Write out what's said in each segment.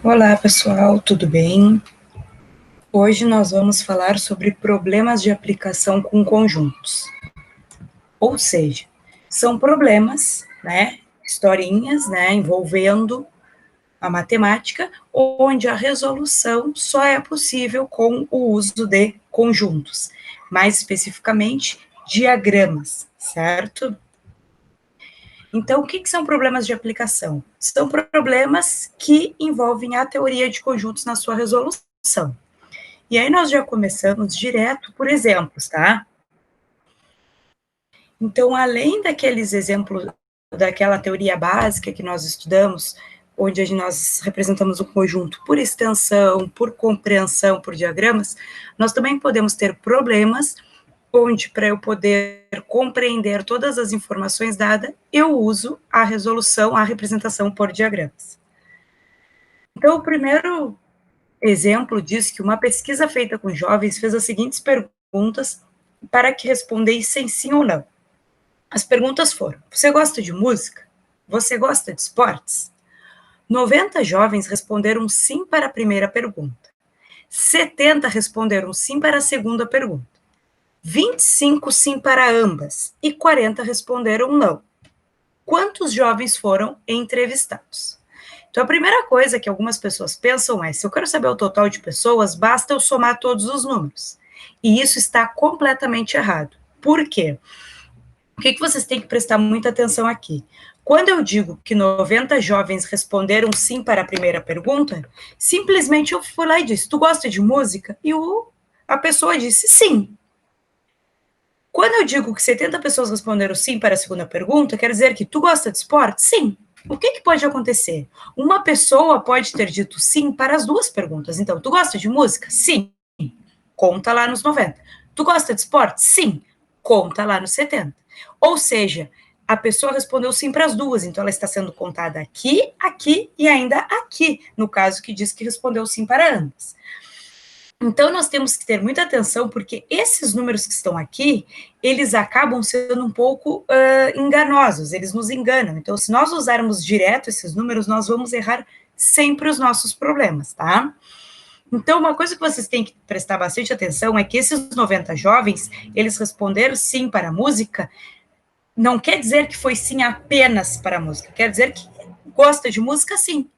Olá, pessoal, tudo bem? Hoje nós vamos falar sobre problemas de aplicação com conjuntos. Ou seja, são problemas, historinhas, envolvendo a matemática, onde a resolução só é possível com o uso de conjuntos, mais especificamente diagramas, certo? Então, o que são problemas de aplicação? São problemas que envolvem a teoria de conjuntos na sua resolução. E aí nós já começamos direto por exemplos, tá? Então, além daqueles exemplos, daquela teoria básica que nós estudamos, onde nós representamos o conjunto por extensão, por compreensão, por diagramas, nós também podemos ter problemas onde, para eu poder compreender todas as informações dadas, eu uso a resolução, a representação por diagramas. Então, o primeiro exemplo diz que uma pesquisa feita com jovens fez as seguintes perguntas para que respondessem sim ou não. As perguntas foram: você gosta de música? Você gosta de esportes? 90 jovens responderam sim para a primeira pergunta. 70 responderam sim para a segunda pergunta. 25 sim para ambas e 40 responderam não. Quantos jovens foram entrevistados? Então, a primeira coisa que algumas pessoas pensam é: se eu quero saber o total de pessoas, basta eu somar todos os números. E isso está completamente errado. Por quê? O que vocês têm que prestar muita atenção aqui? Quando eu digo que 90 jovens responderam sim para a primeira pergunta, simplesmente eu fui lá e disse: tu gosta de música? E a pessoa disse sim. Quando eu digo que 70 pessoas responderam sim para a segunda pergunta, quer dizer que tu gosta de esporte? Sim. O que pode acontecer? Uma pessoa pode ter dito sim para as duas perguntas. Então, tu gosta de música? Sim. Conta lá nos 90. Tu gosta de esporte? Sim. Conta lá nos 70. Ou seja, a pessoa respondeu sim para as duas, então ela está sendo contada aqui, aqui e ainda aqui, no caso que diz que respondeu sim para ambas. Então, nós temos que ter muita atenção, porque esses números que estão aqui, eles acabam sendo um pouco enganosos, eles nos enganam. Então, se nós usarmos direto esses números, nós vamos errar sempre os nossos problemas, tá? Então, uma coisa que vocês têm que prestar bastante atenção é que esses 90 jovens, eles responderam sim para a música, não quer dizer que foi sim apenas para a música, quer dizer que gosta de música sim,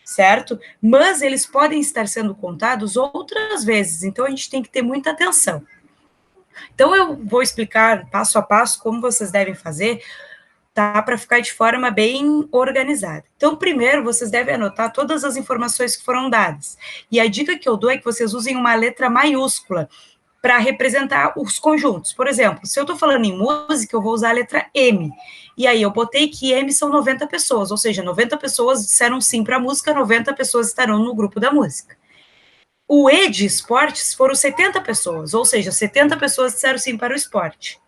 certo? Mas eles podem estar sendo contados outras vezes, então a gente tem que ter muita atenção. Então eu vou explicar passo a passo como vocês devem fazer, tá? Para ficar de forma bem organizada. Então, primeiro, vocês devem anotar todas as informações que foram dadas. E a dica que eu dou é que vocês usem uma letra maiúscula para representar os conjuntos. Por exemplo, se eu estou falando em música, eu vou usar a letra M. E aí eu botei que M são 90 pessoas, ou seja, 90 pessoas disseram sim para a música, 90 pessoas estarão no grupo da música. O E de esportes foram 70 pessoas, ou seja, 70 pessoas disseram sim para o esporte.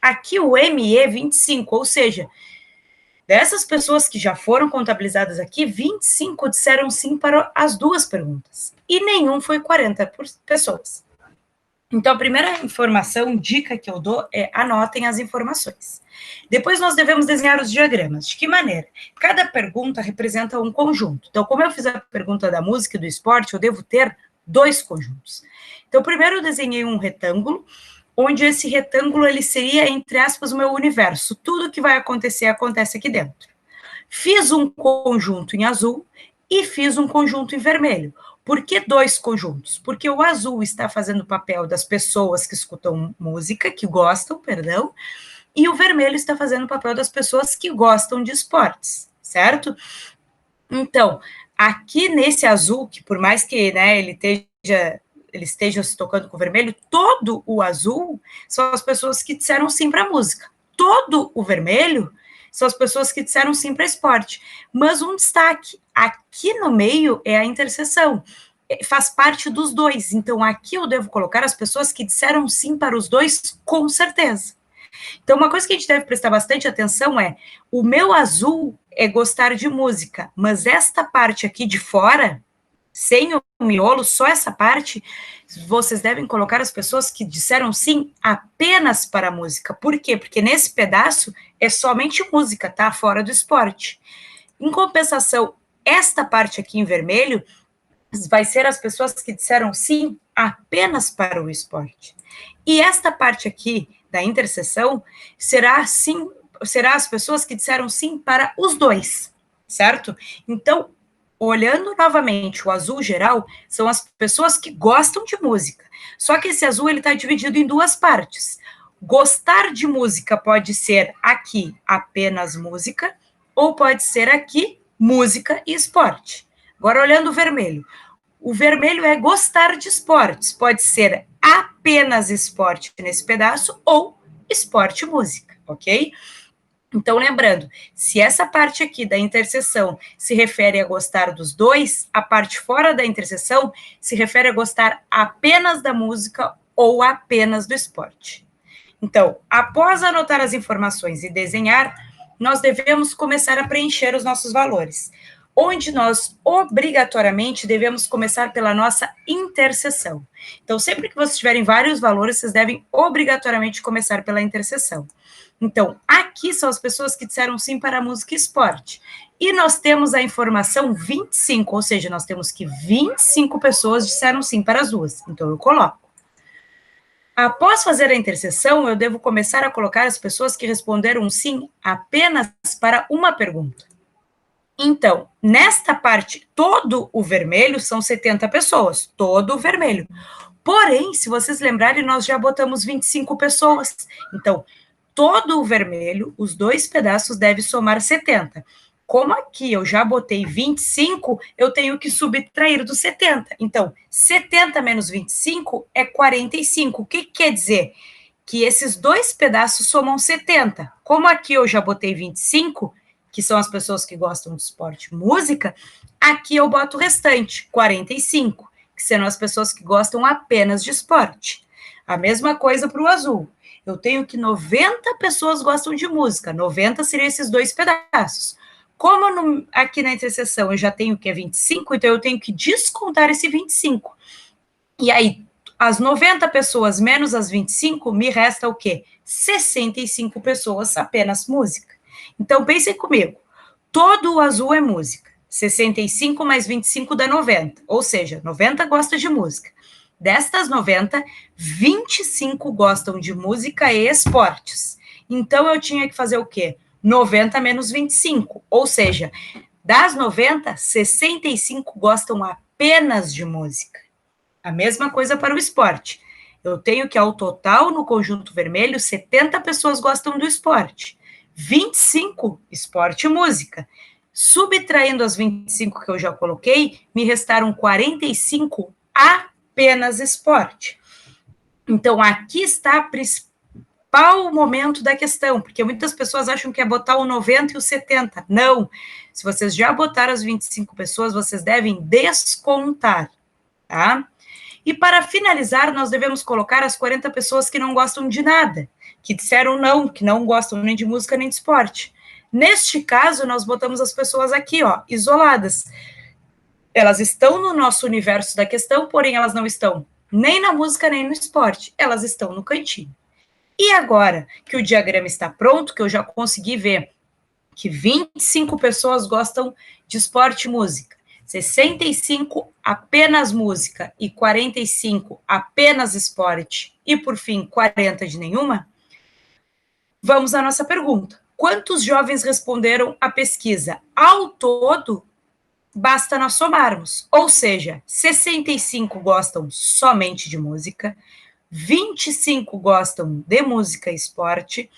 Aqui o ME 25, ou seja, dessas pessoas que já foram contabilizadas aqui, 25 disseram sim para as duas perguntas. E nenhum foi 40 pessoas. Então, a primeira informação, dica que eu dou é: anotem as informações. Depois nós devemos desenhar os diagramas. De que maneira? Cada pergunta representa um conjunto. Então, como eu fiz a pergunta da música e do esporte, eu devo ter dois conjuntos. Então, primeiro eu desenhei um retângulo, onde esse retângulo ele seria, entre aspas, o meu universo. Tudo que vai acontecer, acontece aqui dentro. Fiz um conjunto em azul e fiz um conjunto em vermelho. Por que dois conjuntos? Porque o azul está fazendo o papel das pessoas que escutam música, que gostam, perdão, e o vermelho está fazendo o papel das pessoas que gostam de esportes, certo? Então, aqui nesse azul, que por mais que ele esteja se tocando com o vermelho, todo o azul são as pessoas que disseram sim para a música. Todo o vermelho são as pessoas que disseram sim para esporte. Mas um destaque, aqui no meio é a interseção, faz parte dos dois. Então, aqui eu devo colocar as pessoas que disseram sim para os dois, com certeza. Então, uma coisa que a gente deve prestar bastante atenção é: o meu azul é gostar de música, mas esta parte aqui de fora, sem o miolo, só essa parte, vocês devem colocar as pessoas que disseram sim apenas para a música. Por quê? Porque nesse pedaço é somente música, tá? Fora do esporte. Em compensação, esta parte aqui em vermelho vai ser as pessoas que disseram sim apenas para o esporte. E esta parte aqui da interseção será sim, será as pessoas que disseram sim para os dois, certo? Então, olhando novamente o azul geral, são as pessoas que gostam de música. Só que esse azul ele está dividido em duas partes. Gostar de música pode ser aqui apenas música, ou pode ser aqui música e esporte. Agora, olhando o vermelho. O vermelho é gostar de esportes. Pode ser apenas esporte nesse pedaço ou esporte e música, ok? Então, lembrando, se essa parte aqui da interseção se refere a gostar dos dois, a parte fora da interseção se refere a gostar apenas da música ou apenas do esporte. Então, após anotar as informações e desenhar, nós devemos começar a preencher os nossos valores, onde nós obrigatoriamente devemos começar pela nossa interseção. Então, sempre que vocês tiverem vários valores, vocês devem obrigatoriamente começar pela interseção. Então, aqui são as pessoas que disseram sim para a música e esporte. E nós temos a informação 25, ou seja, nós temos que 25 pessoas disseram sim para as duas. Então, eu coloco. Após fazer a interseção, eu devo começar a colocar as pessoas que responderam sim apenas para uma pergunta. Então, nesta parte, todo o vermelho são 70 pessoas, todo o vermelho. Porém, se vocês lembrarem, nós já botamos 25 pessoas. Então, todo o vermelho, os dois pedaços, deve somar 70. Como aqui eu já botei 25, eu tenho que subtrair dos 70. Então, 70 menos 25 é 45. O que quer dizer? Que esses dois pedaços somam 70. Como aqui eu já botei 25, que são as pessoas que gostam de esporte e música, aqui eu boto o restante, 45, que serão as pessoas que gostam apenas de esporte. A mesma coisa para o azul. Eu tenho que 90 pessoas gostam de música, 90 seriam esses dois pedaços. Como aqui na interseção eu já tenho que é 25, então eu tenho que descontar esse 25. E aí, as 90 pessoas menos as 25, me resta o quê? 65 pessoas apenas música. Então, pensem comigo, todo o azul é música, 65 mais 25 dá 90, ou seja, 90 gosta de música. Destas 90, 25 gostam de música e esportes. Então, eu tinha que fazer o quê? 90 menos 25, ou seja, das 90, 65 gostam apenas de música. A mesma coisa para o esporte. Eu tenho que, ao total, no conjunto vermelho, 70 pessoas gostam do esporte. 25, esporte e música. Subtraindo as 25 que eu já coloquei, me restaram 45, apenas esporte. Então, aqui está a principal momento da questão, porque muitas pessoas acham que é botar o 90 e o 70. Não. Se vocês já botaram as 25 pessoas, vocês devem descontar, tá? E para finalizar, nós devemos colocar as 40 pessoas que não gostam de nada, que disseram não, que não gostam nem de música nem de esporte. Neste caso, nós botamos as pessoas aqui, ó, isoladas. Elas estão no nosso universo da questão, porém elas não estão nem na música nem no esporte, elas estão no cantinho. E agora que o diagrama está pronto, que eu já consegui ver que 25 pessoas gostam de esporte e música, 65 apenas música e 45 apenas esporte e, por fim, 40 de nenhuma, vamos à nossa pergunta. Quantos jovens responderam à pesquisa? Ao todo, basta nós somarmos, ou seja, 65 gostam somente de música, 25 gostam de música e esporte,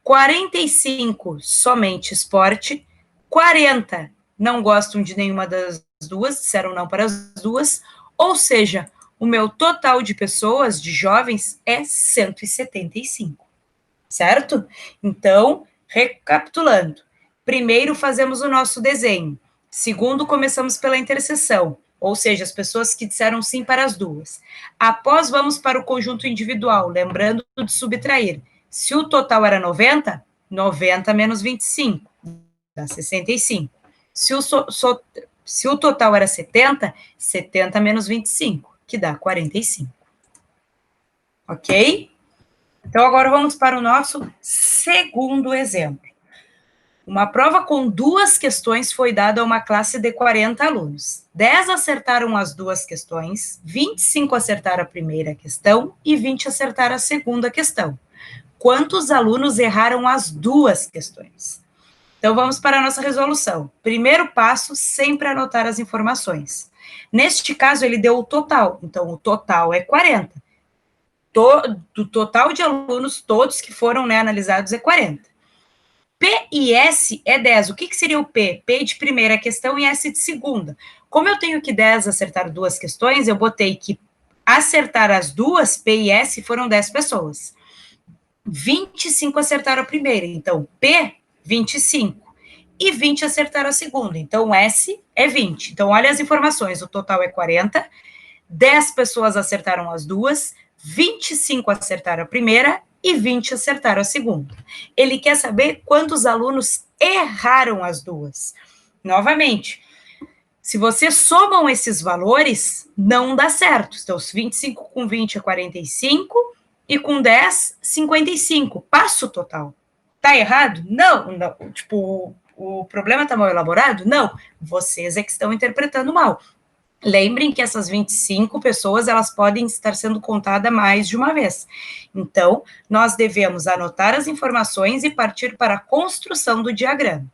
45 somente esporte, 40 não gostam de nenhuma das duas, disseram não para as duas, ou seja, o meu total de pessoas, de jovens, é 175, certo? Então, recapitulando, primeiro fazemos o nosso desenho, segundo começamos pela interseção, ou seja, as pessoas que disseram sim para as duas. Após, vamos para o conjunto individual, lembrando de subtrair. Se o total era 90, 90 menos 25, dá 65. Se o total era 70, 70 menos 25, que dá 45. Ok? Então, agora vamos para o nosso segundo exemplo. Uma prova com 2 questões foi dada a uma classe de 40 alunos. 10 acertaram as 2 questões, 25 acertaram a primeira questão e 20 acertaram a segunda questão. Quantos alunos erraram as 2 questões? Então, vamos para a nossa resolução. Primeiro passo, sempre anotar as informações. Neste caso, ele deu o total. Então, o total é 40. Do total de alunos, todos que foram, né, analisados, é 40. P e S é 10. O que seria o P? P de primeira questão e S de segunda. Como eu tenho que 10 acertar 2 questões, eu botei que acertar as 2, P e S, foram 10 pessoas. 25 acertaram a primeira, então P, 25. E 20 acertaram a segunda, então S é 20. Então, olha as informações, o total é 40, 10 pessoas acertaram as 2, 25 acertaram a primeira e 20 acertaram a segunda. Ele quer saber quantos alunos erraram as 2. Novamente, se você somam esses valores, não dá certo. Então, 25 com 20 é 45 e com 10, 55. Passa o total. Tá errado? Não. Tipo, o problema está mal elaborado? Não. Vocês é que estão interpretando mal. Lembrem que essas 25 pessoas, elas podem estar sendo contadas mais de uma vez. Então, nós devemos anotar as informações e partir para a construção do diagrama.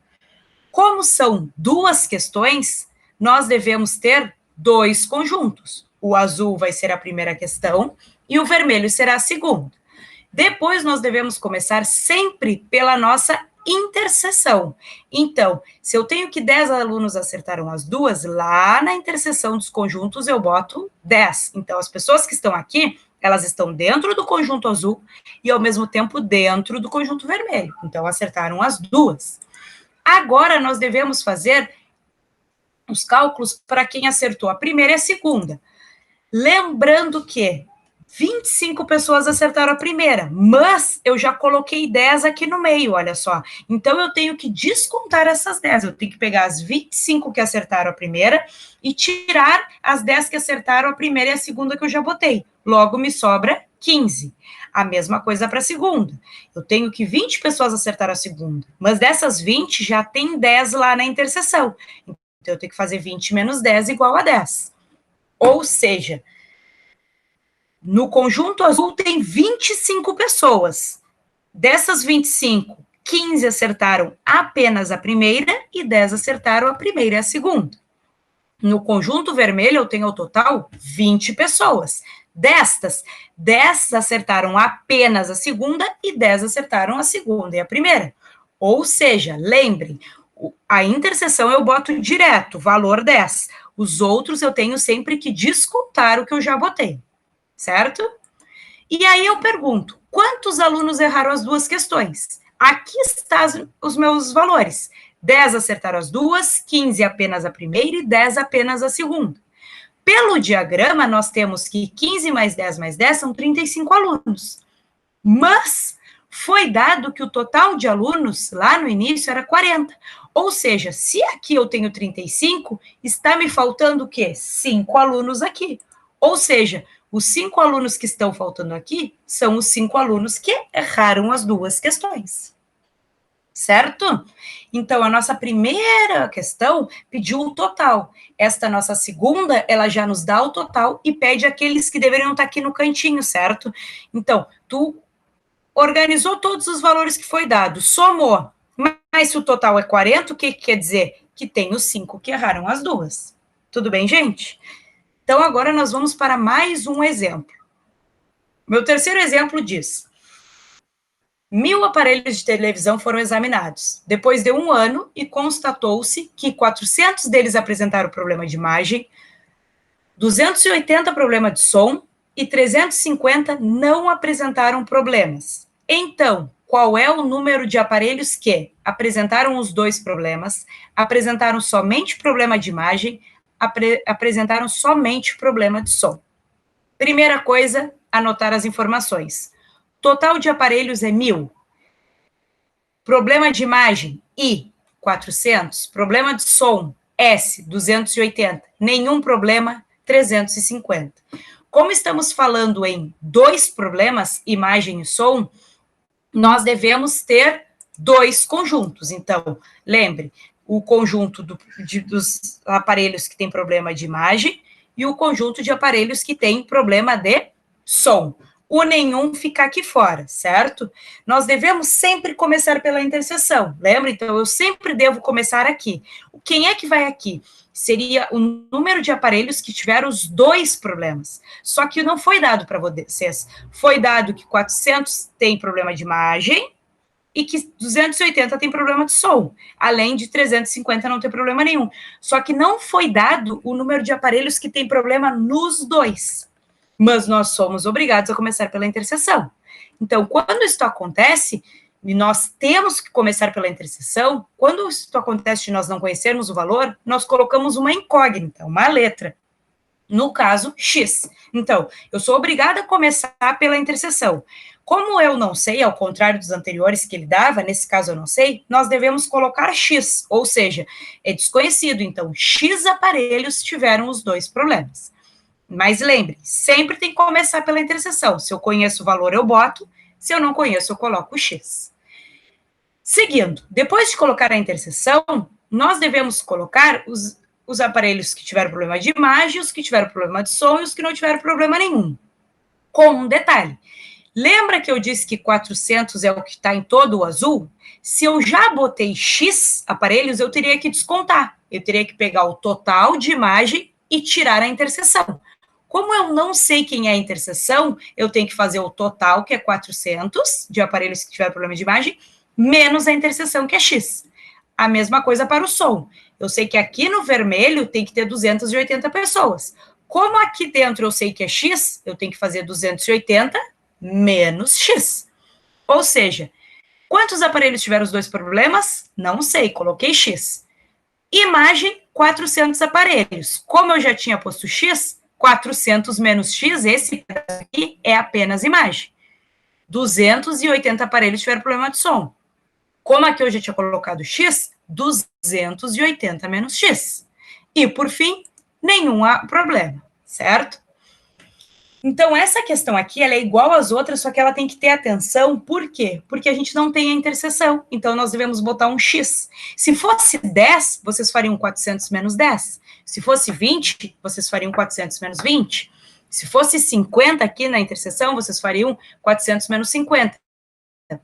Como são 2 questões, nós devemos ter 2 conjuntos. O azul vai ser a primeira questão e o vermelho será a segunda. Depois, nós devemos começar sempre pela nossa interseção. Então, se eu tenho que 10 alunos acertaram as 2, lá na interseção dos conjuntos eu boto 10. Então, as pessoas que estão aqui, elas estão dentro do conjunto azul e, ao mesmo tempo, dentro do conjunto vermelho. Então, acertaram as 2. Agora, nós devemos fazer os cálculos para quem acertou a primeira e a segunda. Lembrando que 25 pessoas acertaram a primeira, mas eu já coloquei 10 aqui no meio, olha só. Então, eu tenho que descontar essas 10. Eu tenho que pegar as 25 que acertaram a primeira e tirar as 10 que acertaram a primeira e a segunda que eu já botei. Logo, me sobra 15. A mesma coisa para a segunda. Eu tenho que 20 pessoas acertaram a segunda, mas dessas 20 já tem 10 lá na interseção. Então, eu tenho que fazer 20 menos 10 igual a 10. Ou seja, no conjunto azul tem 25 pessoas. Dessas 25, 15 acertaram apenas a primeira e 10 acertaram a primeira e a segunda. No conjunto vermelho, eu tenho ao total 20 pessoas. Destas, 10 acertaram apenas a segunda e 10 acertaram a segunda e a primeira. Ou seja, lembrem, a interseção eu boto direto, valor 10. Os outros eu tenho sempre que descontar o que eu já botei, certo? E aí eu pergunto, quantos alunos erraram as 2 questões? Aqui estão os meus valores. 10 acertaram as 2, 15 apenas a primeira e 10 apenas a segunda. Pelo diagrama, nós temos que 15 mais 10 são 35 alunos. Mas foi dado que o total de alunos lá no início era 40. Ou seja, se aqui eu tenho 35, está me faltando o quê? 5 alunos aqui. Ou seja, os 5 alunos que estão faltando aqui são os 5 alunos que erraram as 2 questões. Certo? Então, a nossa primeira questão pediu o total. Esta nossa segunda, ela já nos dá o total e pede aqueles que deveriam estar aqui no cantinho, certo? Então, tu organizou todos os valores que foi dado, somou, mas se o total é 40, o que quer dizer? Que tem os 5 que erraram as 2. Tudo bem, gente? Então, agora nós vamos para mais um exemplo. Meu terceiro exemplo diz: 1.000 aparelhos de televisão foram examinados. Depois de 1 ano, e constatou-se que 400 deles apresentaram problema de imagem, 280 problema de som e 350 não apresentaram problemas. Então, qual é o número de aparelhos que apresentaram os 2 problemas, apresentaram somente problema de imagem, apresentaram somente problema de som? Primeira coisa, anotar as informações. Total de aparelhos é 1.000. Problema de imagem, I, 400. Problema de som, S, 280. Nenhum problema, 350. Como estamos falando em 2 problemas, imagem e som, nós devemos ter dois conjuntos. Então, lembre, o conjunto dos aparelhos que tem problema de imagem e o conjunto de aparelhos que tem problema de som. O nenhum fica aqui fora, certo? Nós devemos sempre começar pela interseção, lembra? Então, eu sempre devo começar aqui. Quem é que vai aqui? Seria o número de aparelhos que tiveram os dois problemas. Só que não foi dado para vocês. Foi dado que 400 tem problema de imagem e que 280 tem problema de som, além de 350 não ter problema nenhum. Só que não foi dado o número de aparelhos que tem problema nos dois. Mas nós somos obrigados a começar pela interseção. Então, quando isso acontece, e nós temos que começar pela interseção, quando isso acontece de nós não conhecermos o valor, nós colocamos uma incógnita, uma letra. No caso, X. Então, eu sou obrigada a começar pela interseção. Como eu não sei, ao contrário dos anteriores que ele dava, nesse caso eu não sei, nós devemos colocar X, ou seja, é desconhecido. Então, X aparelhos tiveram os dois problemas. Mas lembre, sempre tem que começar pela interseção. Se eu conheço o valor, eu boto. Se eu não conheço, eu coloco X. Seguindo, depois de colocar a interseção, nós devemos colocar os aparelhos que tiveram problema de imagem, os que tiveram problema de som e os que não tiveram problema nenhum. Com um detalhe. Lembra que eu disse que 400 é o que está em todo o azul? Se eu já botei X aparelhos, eu teria que descontar. Eu teria que pegar o total de imagem e tirar a interseção. Como eu não sei quem é a interseção, eu tenho que fazer o total, que é 400, de aparelhos que tiveram problema de imagem, menos a interseção, que é X. A mesma coisa para o som. Eu sei que aqui no vermelho tem que ter 280 pessoas. Como aqui dentro eu sei que é X, eu tenho que fazer 280 menos X. Ou seja, quantos aparelhos tiveram os dois problemas? Não sei, coloquei X. Imagem, 400 aparelhos. Como eu já tinha posto X, 400 menos X, esse aqui é apenas imagem. 280 aparelhos tiveram problema de som. Como aqui eu já tinha colocado X, 280 menos X. E, por fim, nenhum problema, certo? Então, essa questão aqui, ela é igual às outras, só que ela tem que ter atenção, por quê? Porque a gente não tem a interseção, então nós devemos botar um X. Se fosse 10, vocês fariam 400 menos 10. Se fosse 20, vocês fariam 400 menos 20. Se fosse 50 aqui na interseção, vocês fariam 400 menos 50.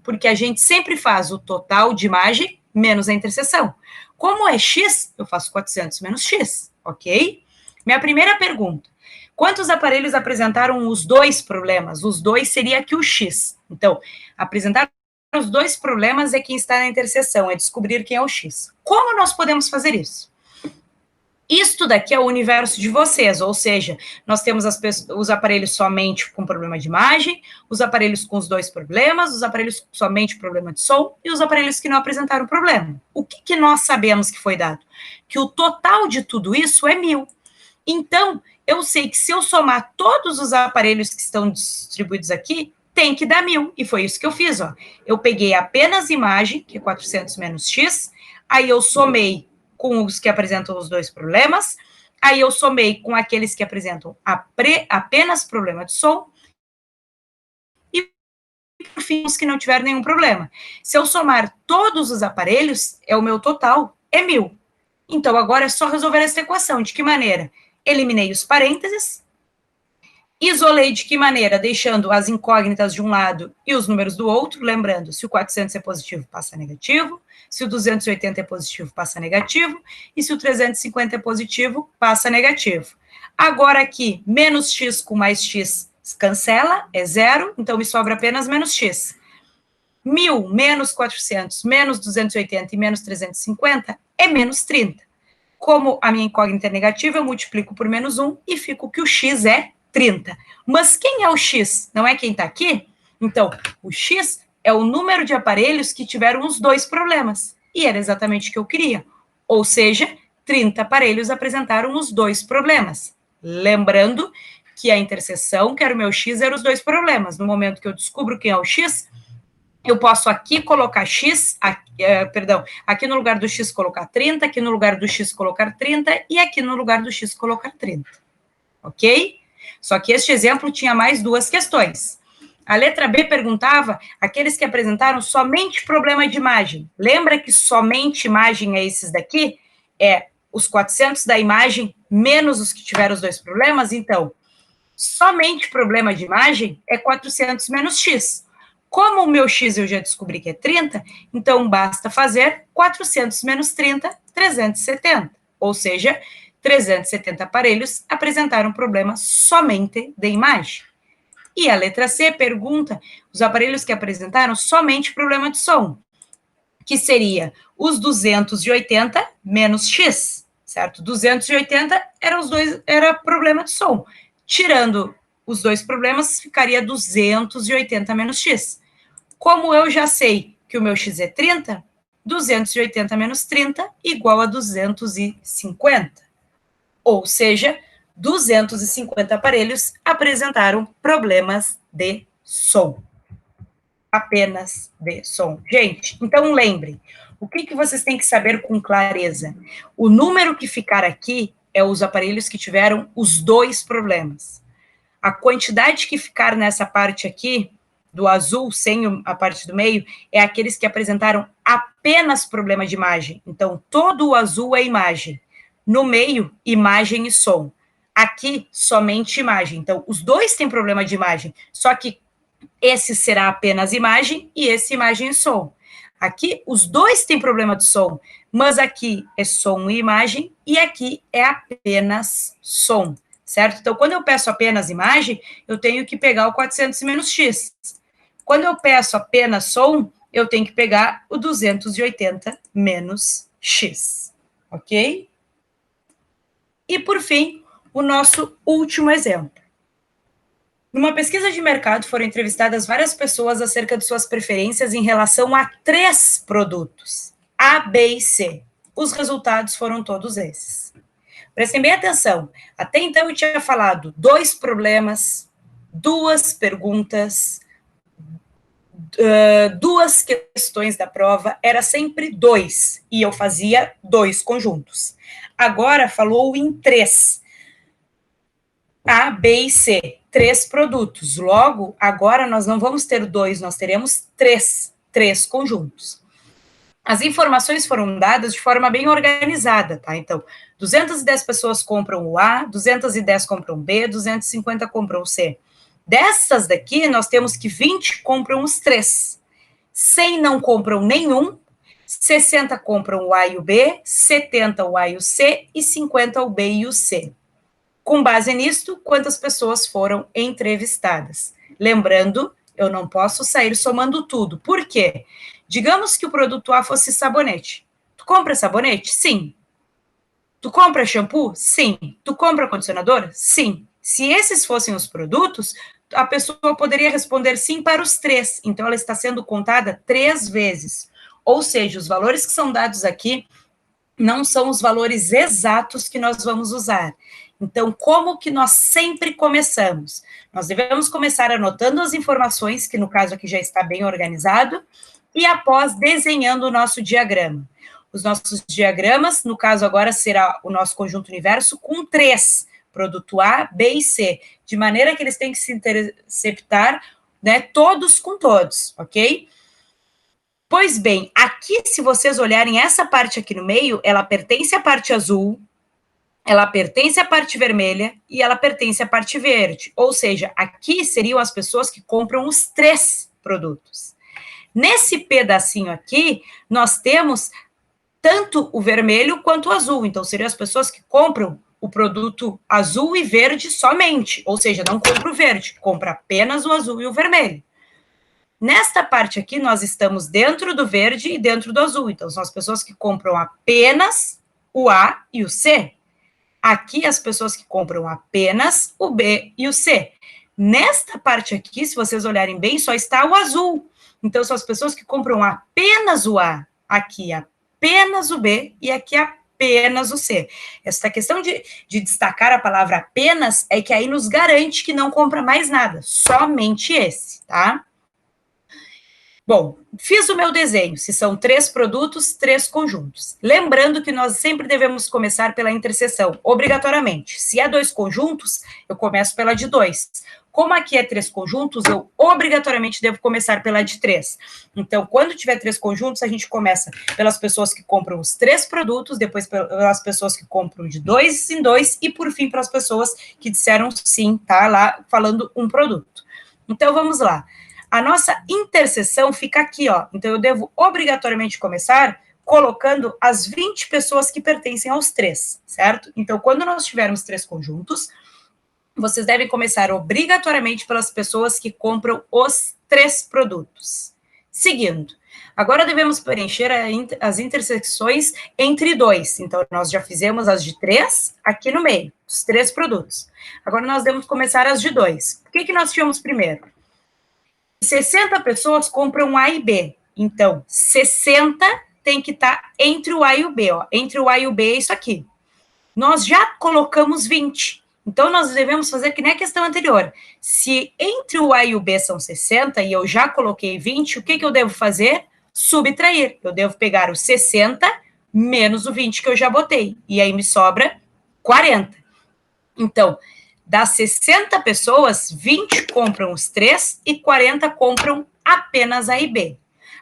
Porque a gente sempre faz o total de imagem menos a interseção. Como é X, eu faço 400 menos X, ok? Minha primeira pergunta. Quantos aparelhos apresentaram os dois problemas? Os dois seria aqui o X. Então, apresentar os dois problemas é quem está na interseção, é descobrir quem é o X. Como nós podemos fazer isso? Isto daqui é o universo de vocês, ou seja, nós temos os aparelhos somente com problema de imagem, os aparelhos com os dois problemas, os aparelhos somente com problema de som e os aparelhos que não apresentaram problema. O que nós sabemos que foi dado? Que o total de tudo isso é 1000. Então, eu sei que se eu somar todos os aparelhos que estão distribuídos aqui, tem que dar 1000, e foi isso que eu fiz, ó. Eu peguei apenas imagem, que é 400 menos X, aí eu somei com os que apresentam os dois problemas, aí eu somei com aqueles que apresentam apenas problema de som, e por fim, os que não tiveram nenhum problema. Se eu somar todos os aparelhos, o meu total é 1000. Então, agora é só resolver essa equação. De que maneira? Eliminei os parênteses, isolei de que maneira? Deixando as incógnitas de um lado e os números do outro, lembrando, se o 400 é positivo, passa negativo, se o 280 é positivo, passa negativo, e se o 350 é positivo, passa negativo. Agora aqui, menos x com mais x cancela, é zero, então me sobra apenas menos x. 1000 menos 400 menos 280 e menos 350 é menos 30. Como a minha incógnita é negativa, eu multiplico por menos 1 e fico que o x é 30. Mas quem é o x? Não é quem está aqui? Então, o x é o número de aparelhos que tiveram os dois problemas. E era exatamente o que eu queria. Ou seja, 30 aparelhos apresentaram os dois problemas. Lembrando que a interseção, que era o meu x, eram os dois problemas. No momento que eu descubro quem é o x, eu posso aqui colocar x, aqui no lugar do x colocar 30, aqui no lugar do x colocar 30 e aqui no lugar do x colocar 30. Ok? Só que este exemplo tinha mais duas questões. A letra B perguntava aqueles que apresentaram somente problema de imagem. Lembra que somente imagem é esses daqui? É os 400 da imagem menos os que tiveram os 2 problemas? Então, somente problema de imagem é 400 menos x. Como o meu x eu já descobri que é 30, então basta fazer 400 menos 30, 370. Ou seja, 370 aparelhos apresentaram problema somente de imagem. E a letra C pergunta os aparelhos que apresentaram somente problema de som, que seria os 280 menos x, certo? 280 era problema de som. Tirando os 2 problemas, ficaria 280 menos x. Como eu já sei que o meu x é 30, 280 menos 30 igual a 250. Ou seja, 250 aparelhos apresentaram problemas de som. Apenas de som. Gente, então lembrem, o que vocês têm que saber com clareza? O número que ficar aqui é os aparelhos que tiveram os 2 problemas. A quantidade que ficar nessa parte aqui, do azul, sem a parte do meio, é aqueles que apresentaram apenas problema de imagem. Então, todo o azul é imagem. No meio, imagem e som. Aqui, somente imagem. Então, os 2 têm problema de imagem, só que esse será apenas imagem e esse imagem e som. Aqui, os 2 têm problema de som, mas aqui é som e imagem e aqui é apenas som, certo? Então, quando eu peço apenas imagem, eu tenho que pegar o 400 menos x. Quando eu peço apenas som, eu tenho que pegar o 280 menos x, ok? E, por fim, o nosso último exemplo. Numa pesquisa de mercado, foram entrevistadas várias pessoas acerca de suas preferências em relação a 3 produtos, A, B e C. Os resultados foram todos esses. Prestem bem atenção. Até então eu tinha falado 2 problemas, 2 perguntas, 2 questões da prova, era sempre 2, e eu fazia 2 conjuntos. Agora falou em 3. A, B e C, 3 produtos. Logo, agora nós não vamos ter 2, nós teremos 3 conjuntos. As informações foram dadas de forma bem organizada, tá? Então, 210 pessoas compram o A, 210 compram o B, 250 compram o C. Dessas daqui, nós temos que 20 compram os 3. 100 não compram nenhum, 60 compram o A e o B, 70 o A e o C e 50 o B e o C. Com base nisto, quantas pessoas foram entrevistadas? Lembrando, eu não posso sair somando tudo. Por quê? Digamos que o produto A fosse sabonete. Tu compra sabonete? Sim. Tu compra shampoo? Sim. Tu compra condicionador? Sim. Se esses fossem os produtos, a pessoa poderia responder sim para os 3. Então, ela está sendo contada 3 vezes. Ou seja, os valores que são dados aqui não são os valores exatos que nós vamos usar. Então, como que nós sempre começamos? Nós devemos começar anotando as informações, que no caso aqui já está bem organizado, e após desenhando o nosso diagrama. Os nossos diagramas, no caso agora, será o nosso conjunto universo com 3, produto A, B e C, de maneira que eles têm que se interceptar, né, todos com todos, ok? Pois bem, aqui, se vocês olharem essa parte aqui no meio, ela pertence à parte azul, ela pertence à parte vermelha e ela pertence à parte verde. Ou seja, aqui seriam as pessoas que compram os 3 produtos. Nesse pedacinho aqui, nós temos tanto o vermelho quanto o azul. Então, seriam as pessoas que compram o produto azul e verde somente. Ou seja, não compra o verde, compra apenas o azul e o vermelho. Nesta parte aqui, nós estamos dentro do verde e dentro do azul. Então, são as pessoas que compram apenas o A e o C. Aqui, as pessoas que compram apenas o B e o C. Nesta parte aqui, se vocês olharem bem, só está o azul. Então, são as pessoas que compram apenas o A, aqui apenas o B e aqui apenas o C. Essa questão de destacar a palavra apenas é que aí nos garante que não compra mais nada, somente esse, tá? Bom, fiz o meu desenho, se são 3 produtos, 3 conjuntos. Lembrando que nós sempre devemos começar pela interseção, obrigatoriamente. Se há 2 conjuntos, eu começo pela de 2. Como aqui é 3 conjuntos, eu obrigatoriamente devo começar pela de 3. Então, quando tiver 3 conjuntos, a gente começa pelas pessoas que compram os 3 produtos, depois pelas pessoas que compram de 2 em 2 e, por fim, para as pessoas que disseram sim, tá? Lá falando um produto. Então, vamos lá. A nossa interseção fica aqui, ó. Então, eu devo obrigatoriamente começar colocando as 20 pessoas que pertencem aos 3, certo? Então, quando nós tivermos 3 conjuntos, vocês devem começar obrigatoriamente pelas pessoas que compram os 3 produtos. Seguindo, agora devemos preencher as intersecções entre 2. Então, nós já fizemos as de 3 aqui no meio, os 3 produtos. Agora, nós devemos começar as de 2. O que nós tínhamos primeiro? 60 pessoas compram A e B. Então, 60 tem que estar entre o A e o B. Ó. Entre o A e o B é isso aqui. Nós já colocamos 20. Então, nós devemos fazer que nem a questão anterior. Se entre o A e o B são 60 e eu já coloquei 20, o que eu devo fazer? Subtrair. Eu devo pegar o 60 menos o 20 que eu já botei. E aí me sobra 40. Então, das 60 pessoas, 20 compram os 3 e 40 compram apenas A e B.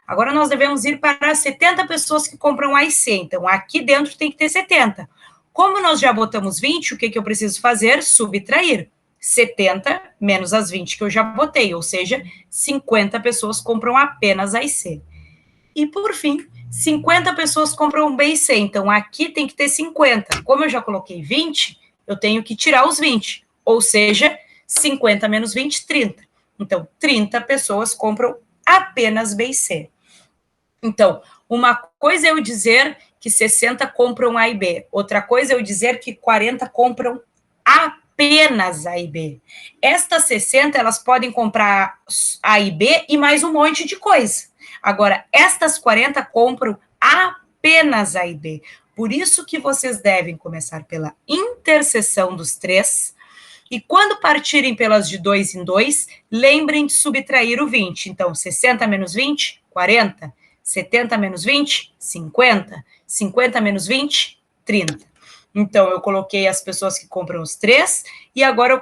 Agora, nós devemos ir para 70 pessoas que compram A e C. Então, aqui dentro tem que ter 70. Como nós já botamos 20, o que eu preciso fazer? Subtrair. 70 menos as 20 que eu já botei, ou seja, 50 pessoas compram apenas A e C. E, por fim, 50 pessoas compram B e C. Então, aqui tem que ter 50. Como eu já coloquei 20, eu tenho que tirar os 20. Ou seja, 50 menos 20, 30. Então, 30 pessoas compram apenas B e C. Então, uma coisa é eu dizer que 60 compram A e B, outra coisa é eu dizer que 40 compram apenas A e B. Estas 60, elas podem comprar A e B e mais um monte de coisa. Agora, estas 40 compram apenas A e B. Por isso que vocês devem começar pela interseção dos 3, e quando partirem pelas de 2 em 2, lembrem de subtrair o 20. Então, 60 menos 20, 40. 70 menos 20, 50. 50 menos 20, 30. Então, eu coloquei as pessoas que compram os 3, e agora eu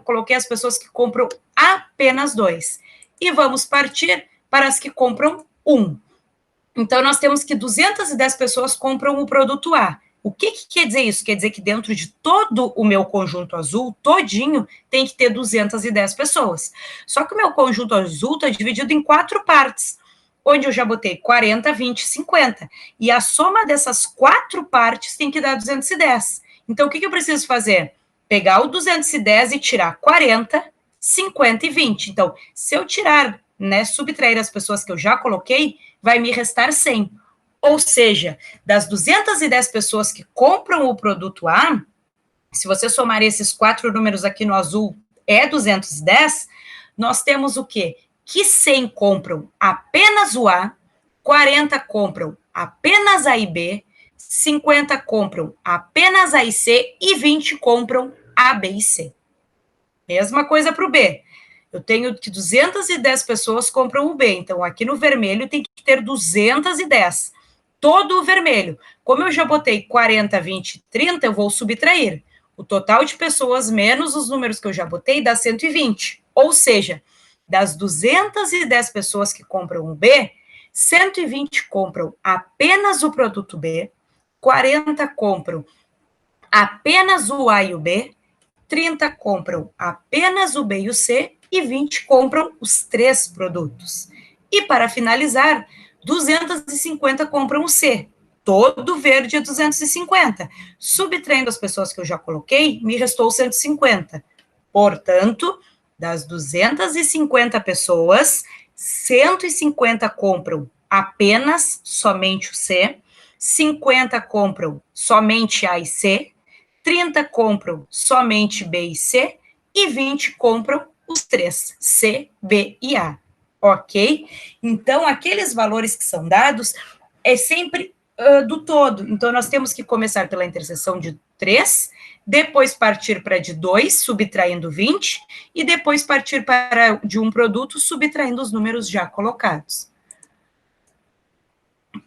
coloquei as pessoas que compram apenas 2. E vamos partir para as que compram 1. Então, nós temos que 210 pessoas compram o produto A. O que quer dizer isso? Quer dizer que dentro de todo o meu conjunto azul, todinho, tem que ter 210 pessoas. Só que o meu conjunto azul está dividido em 4 partes, onde eu já botei 40, 20, 50. E a soma dessas 4 partes tem que dar 210. Então, o que eu preciso fazer? Pegar o 210 e tirar 40, 50 e 20. Então, se eu tirar, subtrair as pessoas que eu já coloquei, vai me restar 100. Ou seja, das 210 pessoas que compram o produto A, se você somar esses 4 números aqui no azul, é 210, nós temos o quê? Que 100 compram apenas o A, 40 compram apenas A e B, 50 compram apenas A e C e 20 compram A, B e C. Mesma coisa para o B. Eu tenho que 210 pessoas compram o B, então aqui no vermelho tem que ter 210. Todo o vermelho. Como eu já botei 40, 20, 30, eu vou subtrair. O total de pessoas menos os números que eu já botei dá 120. Ou seja, das 210 pessoas que compram o B, 120 compram apenas o produto B, 40 compram apenas o A e o B, 30 compram apenas o B e o C e 20 compram os 3 produtos. E para finalizar, 250 compram o C. Todo verde é 250. Subtraindo as pessoas que eu já coloquei, me restou 150. Portanto, das 250 pessoas, 150 compram apenas, somente o C, 50 compram somente A e C, 30 compram somente B e C, e 20 compram os 3, C, B e A. Ok? Então, aqueles valores que são dados é sempre do todo. Então, nós temos que começar pela interseção de 3, depois partir para de 2, subtraindo 20, e depois partir para de um produto, subtraindo os números já colocados.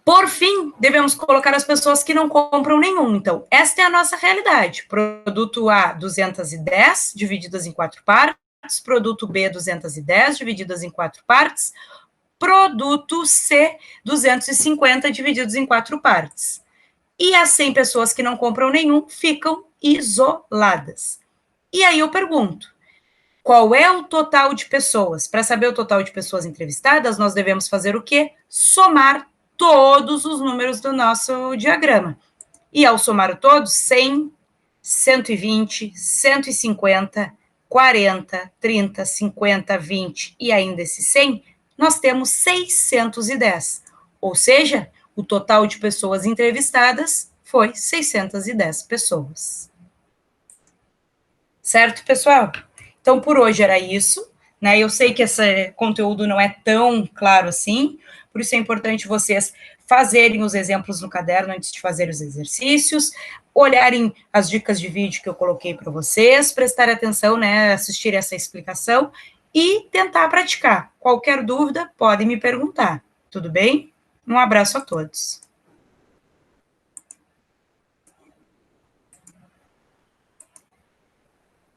Por fim, devemos colocar as pessoas que não compram nenhum. Então, esta é a nossa realidade. Produto A, 210, divididas em 4 partes. produto B 210 divididas em 4 partes, produto C 250 divididos em 4 partes. E as 100 pessoas que não compram nenhum ficam isoladas. E aí eu pergunto, qual é o total de pessoas? Para saber o total de pessoas entrevistadas, nós devemos fazer o quê? Somar todos os números do nosso diagrama. E ao somar todos, 100, 120, 150, 40, 30, 50, 20 e ainda esse 100, nós temos 610. Ou seja, o total de pessoas entrevistadas foi 610 pessoas. Certo, pessoal? Então, por hoje era isso, né? Eu sei que esse conteúdo não é tão claro assim, por isso é importante vocês fazerem os exemplos no caderno antes de fazer os exercícios, olharem as dicas de vídeo que eu coloquei para vocês, prestar atenção, né? Assistir essa explicação e tentar praticar. Qualquer dúvida, podem me perguntar, tudo bem? Um abraço a todos.